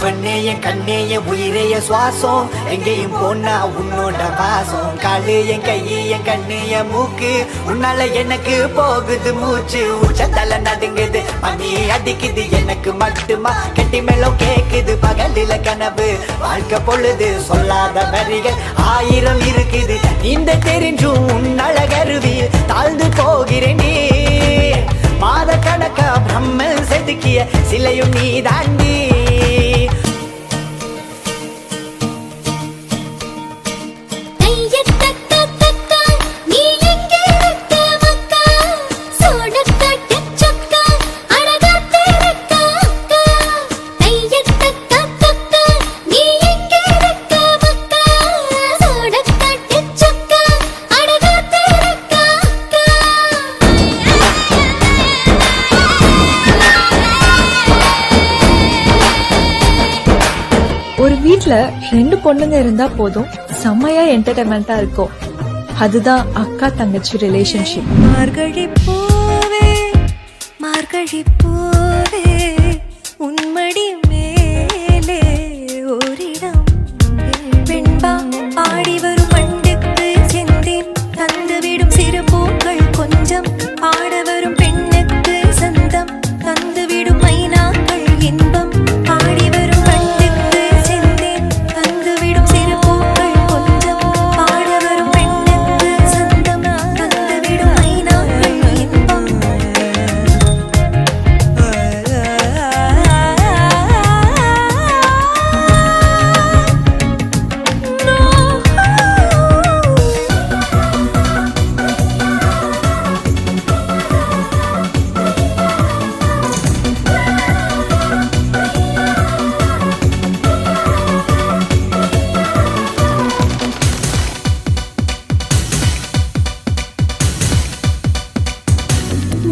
பண்ணே என் கண்ணே என் உயிரே என் சுவாசம் எங்கேயும் போனா உன்னோட வாசம் காலு என் கையு என் கண்ணு என் மூக்கு உன்னால எனக்கு போகுது மூச்சு உச்சத்தல நடுங்குது பனி அடிக்குது எனக்கு மட்டுமா கெட்டி மேலும் கேக்குது பகலில கனவு வாழ்க்கை பொழுது சொல்லாத வரிகள் 1000 இருக்குது இந்த தெரிஞ்சும் உன்னழகருவி தாழ்ந்து போகிறேன் நீ மாத கணக்கா பிரம்ம செதுக்கிய சிலையும் நீ தாண்டி ஒரு வீட்ல 2 பொண்ணுங்க இருந்தா போதும் செம்மையா என்டர்டைன்மெண்டா இருக்கும் அதுதான் அக்கா தங்கச்சி ரிலேஷன்ஷிப் மார்கழி பூவே மார்கழி பூவே உன்மடி மேலே ஓரிடம் வெண்பா ஆடி வரும் பண்டுக்கு செந்தேன் தந்துவிடும் சிறு பூக்கள் கொஞ்சம் ஆட வரும் பெண்ணுக்கு சந்தம் தந்துவிடும் மைனாக்கள் இன்பம் ஆடி வரும்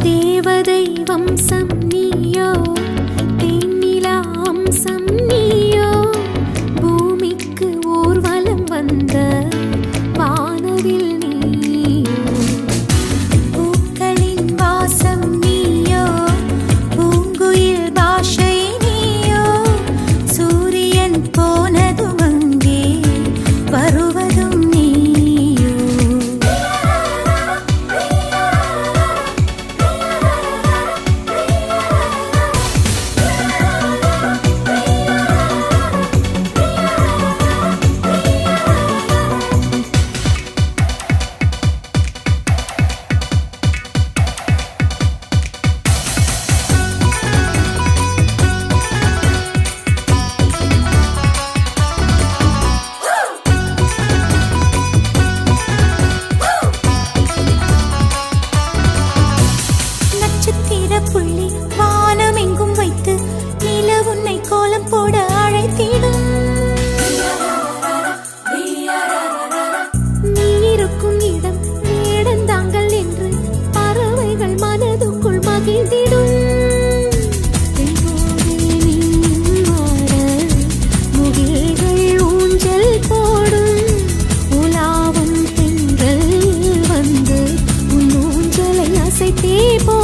தேவதை வம்சம் நீயோ தேனிலா அம்சம் நீயோ பூமிக்கு ஊர்வலம் வந்த வானவில் நீயோ பூக்களின் வாசம் நீயோ பூங்குயில் பாஷை நீயோ சூரியன் போனதும் அங்கே வருவதும் புள்ளி வானம் எங்கும் வைத்து நில உன்னை கோலம் போட அழைத்திடும் நீ இருக்கும் இடம் வேடந்தாங்கள் என்று பறவைகள் மனதுக்குள் மகிழ்ந்திடும் முகில்கள் ஊஞ்சல் போடும் உலாவும் பெண்கள் வந்து உன் ஊஞ்சலை அசைத்தே போ